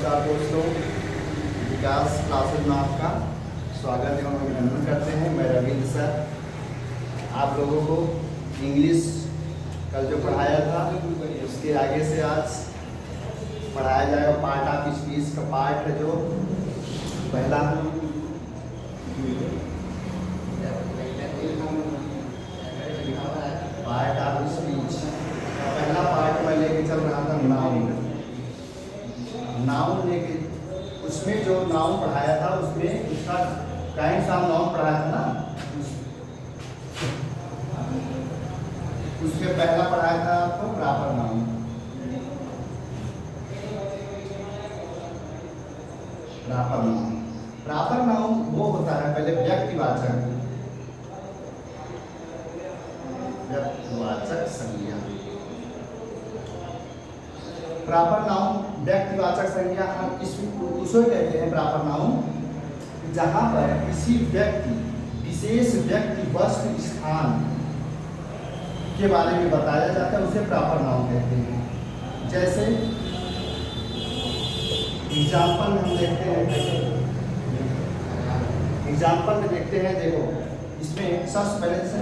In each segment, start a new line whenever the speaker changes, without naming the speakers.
नमस्कार दोस्तों, विकास क्लासेज में आपका स्वागत एवं अभिनंदन करते हैं। मैं रविंद्र सर आप लोगों को इंग्लिश कल जो पढ़ाया था उसके आगे से आज पढ़ाया जाएगा पार्ट ऑफ स्पीच का पार्ट है जो पहला पार्ट ऑफ स्पीच का पहला पार्ट मैं लेके चल रहा था नाउन लेके। उसमें जो नाउन पढ़ाया था उसमें उसका काइंड्स ऑफ नाउन पढ़ाया था ना, उसमें पहला पढ़ाया था आपको प्रॉपर नाउन। प्रॉपर नाउन वो होता है पहले व्यक्तिवाचक संज्ञा। प्रॉपर नाउन व्यक्तिवाचक संज्ञा हम उसको कहते हैं प्रॉपर नाउन जहां पर किसी व्यक्ति विशेष व्यक्ति वस्तु स्थान के बारे में बताया जाता है उसे प्रॉपर नाउन कहते हैं। जैसे एग्जाम्पल में हम देखते हैं, एग्जाम्पल में देखते हैं, देखो इसमें सबसे पहले से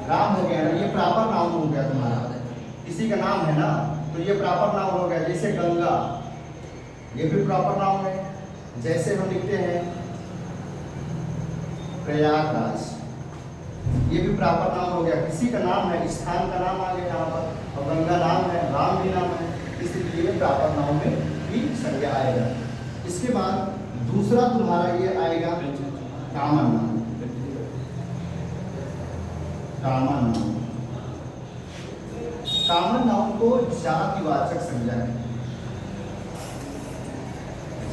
राम हो गया ना, ये प्रॉपर नाउन हो गया तुम्हारा, किसी का नाम है ना तो ये प्रॉपर नाउन हो गया। जैसे गंगा ये भी प्रॉपर नाउन है। जैसे हम लिखते हैं प्रयागराज ये भी प्रॉपर नाउन हो गया, किसी का नाम है, स्थान का नाम आ गया यहाँ पर, और गंगा नाम है, राम भी नाम है, इसलिए प्रॉपर नाउन में भी संज्ञा आएगा। इसके बाद दूसरा तुम्हारा ये आएगा कॉमन नाउन। कॉमन नाउन को जातिवाचक संज्ञा है,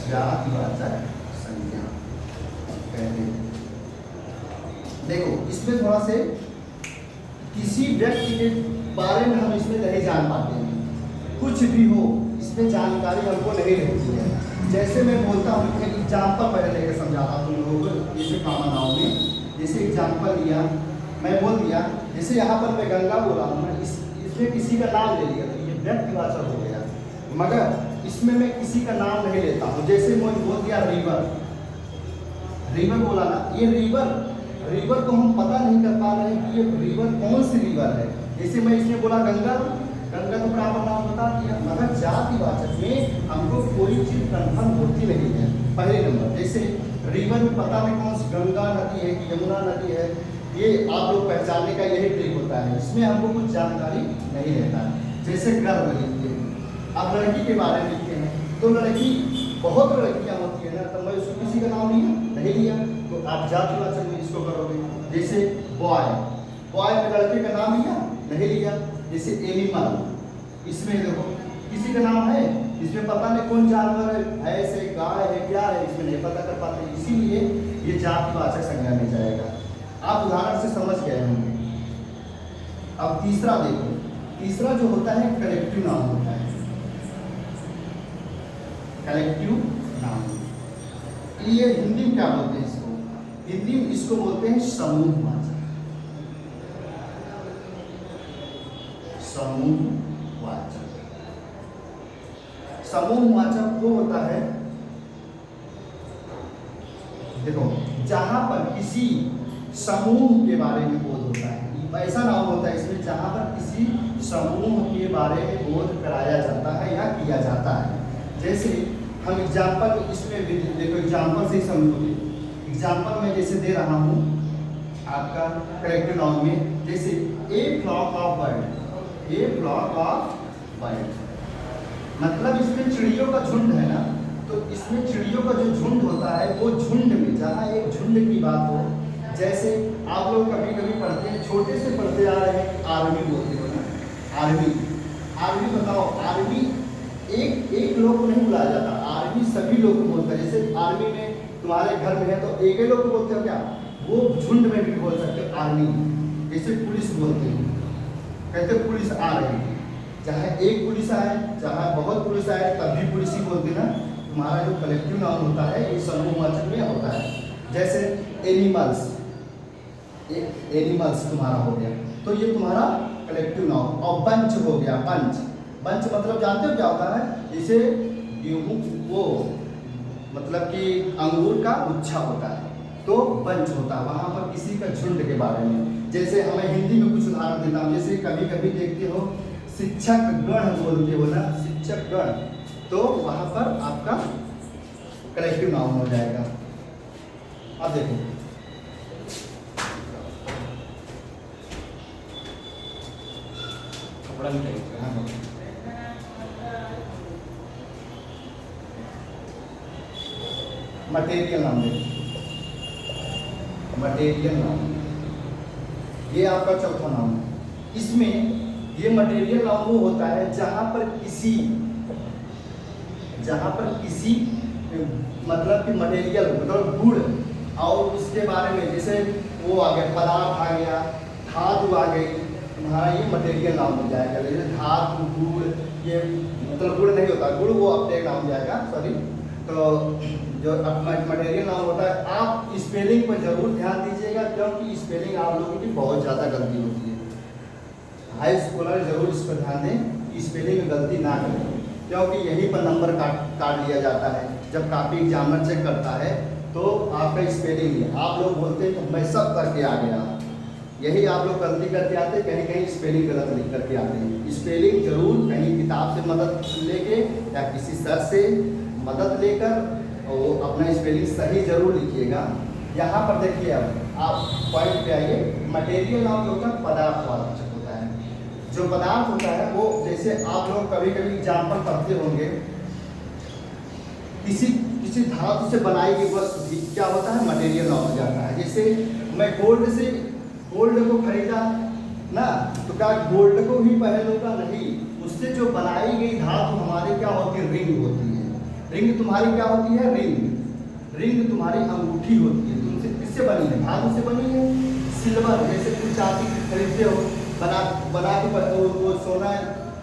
जातिवाचक संज्ञा कहते हैं। देखो इसमें थोड़ा से किसी व्यक्ति के बारे में हम इसमें नहीं जान पाते हैं, कुछ भी हो इसमें जानकारी हमको नहीं रहती है। जैसे मैं बोलता हूँ एक एग्जाम्पल पहले लेकर समझाता हूँ तुम लोगों को। जैसे कॉमन नाउन में जैसे एग्जाम्पल लिया, मैं बोल दिया, जैसे यहाँ पर मैं गंगा बोला हूँ, मैं इसमें किसी का नाम ले लिया तो ये व्यक्तिवाचक हो गया, मगर इसमें मैं किसी का नाम नहीं लेता हूँ। जैसे मैं बोल दिया रिवर, रिवर बोला ना, ये रिवर को हम पता नहीं कर पा रहे हैं कि ये रिवर कौन सी रिवर है। जैसे मैं इसमें बोला गंगा तो प्रॉपर नाम बता दिया, मगर जातिवाचक में हमको कोई चीज़ कन्फर्म होती नहीं है। पहले नंबर जैसे रिवर में पता नहीं कौन सी गंगा नदी है कि यमुना नदी है, ये आप लोग पहचानने का यही ट्रिक होता है, इसमें हमको कुछ जानकारी नहीं रहता है। जैसे गर्भ लिखते हैं, आप लड़की के बारे में लिखते हैं तो लड़की बहुत लड़कियां होती है ना, तो मैं उसको किसी का नाम नहीं लिया तो आप जातिवाचक में इसको करोगे। जैसे बॉय में लड़के का नाम लिया नहीं लिया। जैसे एनिमल, इसमें देखो किसी का नाम है, इसमें पता नहीं कौन जानवर है, भैंस है, गाय है, क्या है, इसमें नहीं पता कर पाते, इसीलिए ये जातिवाचक संज्ञा में जाएगा। आप उदाहरण से समझ गए होंगे। अब तीसरा देखो, तीसरा जो होता है कलेक्टिव नाउन होता है, कलेक्टिव नाउन। ये हिंदी में क्या बोलते हैं इसको, हिंदी में इसको बोलते हैं समूहवाचक। समूहवाचक वो होता है, देखो जहां पर किसी समूह के बारे में बोध होता है, ऐसा नाउन होता है इसमें जहां पर किसी समूह के बारे में बोध कराया जाता है या किया जाता है। जैसे हम एग्जाम्पल इसमें भी देखो, एग्जाम्पल से ही समझोगे। एग्जाम्पल में जैसे दे रहा हूँ आपका कलेक्टिव नाउन में, जैसे a flock of bird, a flock of bird मतलब इसमें चिड़ियों का झुंड है ना, तो इसमें चिड़ियों का जो झुंड होता है वो झुंड में, जहाँ एक झुंड की बात हो, जैसे आप लोग कभी कभी पढ़ते हैं, छोटे से पढ़ते आ रहे हैं, आर्मी बोलते हो ना, आर्मी बताओ, आर्मी एक लोग को नहीं बुलाया जाता, आर्मी सभी लोग को बोलता है। जैसे आर्मी में तुम्हारे घर में है तो एक ही लोग को बोलते हो क्या, वो झुंड में भी बोल सकते हो आर्मी। जैसे पुलिस बोलते हैं, कहते पुलिस आ रही है, चाहे एक पुलिस आए चाहे बहुत पुलिस आए तब भी पुलिस ही बोलते ना। तुम्हारा जो कलेक्टिव नाउन होता है ये समूहवाचक में होता है। जैसे एनिमल्स, एनिमल्स तुम्हारा हो गया तो ये तुम्हारा कलेक्टिव नाउन। और बंच हो गया, बंच मतलब जानते हो क्या होता है, जैसे गेहूं वो मतलब कि अंगूर का गुच्छा होता है, तो बंच होता है, वहाँ पर किसी का झुंड के बारे में। जैसे हमें हिंदी में कुछ उदाहरण देता हूँ, जैसे कभी कभी देखते हो शिक्षक गण बोलते हो ना, शिक्षक गण, तो वहाँ पर आपका कलेक्टिव नाउन हो जाएगा। अब देखो
कपड़ा भी चाहिए।
हाँ, मटेरियल नाउन देखो, मटेरियल नाउन ये आपका चौथा नाउन है। इसमें ये मटेरियल नाउन वो होता है जहाँ पर किसी मतलब कि मटेरियल मतलब गुण और उसके बारे में, जैसे वो आ गया पदार्थ आ गया, धातु आ गई, तुम्हारा ये मटेरियल नाउन हो जाएगा। जैसे धातु गुण, ये मतलब गुण नहीं होता, गुण वो अपने नाम हो जाएगा, सॉरी। तो जो मटेरियल नाउन होता है, आप स्पेलिंग पर जरूर ध्यान दीजिएगा, क्योंकि स्पेलिंग आप लोगों की बहुत ज़्यादा गलती होती है। हाई स्कूलर जरूर इस पर ध्यान दें, स्पेलिंग में गलती ना करें, क्योंकि यहीं पर नंबर काट लिया जाता है। जब कॉपी एग्जामिनर चेक करता है तो आपका स्पेलिंग आप लोग बोलते हैं तो मैं सब करके आ गया, यही आप लोग गलती करके आते, कहीं कहीं स्पेलिंग गलत लिख करके आते हैं। स्पेलिंग जरूर कहीं किताब से मदद लेके या किसी सर से मदद लेकर और अपना स्पेलिंग सही जरूर लिखिएगा। यहाँ पर देखिए, अब आप पॉइंट पे आइए। मटेरियल नाउन होता है पदार्थवाचक होता है। जो पदार्थ होता है वो, जैसे आप लोग कभी कभी एग्जाम्पल पढ़ते होंगे, किसी धातु से बनाई गई वस्तु भी क्या होता है, मटेरियल नाउन हो जाता है। जैसे मैं गोल्ड को खरीदा ना, तो क्या गोल्ड को ही पहनूंगा? नहीं, उससे जो बनाई गई धातु हमारी क्या होती है, रिंग होती है। रिंग तुम्हारी क्या होती है, रिंग तुम्हारी अंगूठी होती है। तुमसे किससे बनी है, धातु से बनी है। सिल्वर, जैसे कुछ चांदी खरीदते हो, बना के वो सोनार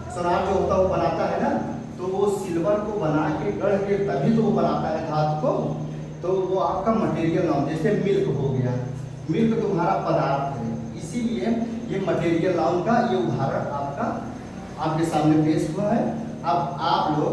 जो होता है वो बनाता है ना, तो वो सिल्वर को बना के गढ़ के तभी तो वो बनाता है धातु को, तो वो आपका मटेरियल नाउन। जैसे मिल्क हो गया, मिल्क तुम्हारा पदार्थ है, इसीलिए ये मटेरियल नाउन का ये उदाहरण आपका आपके सामने पेश हुआ है। अब आप लोग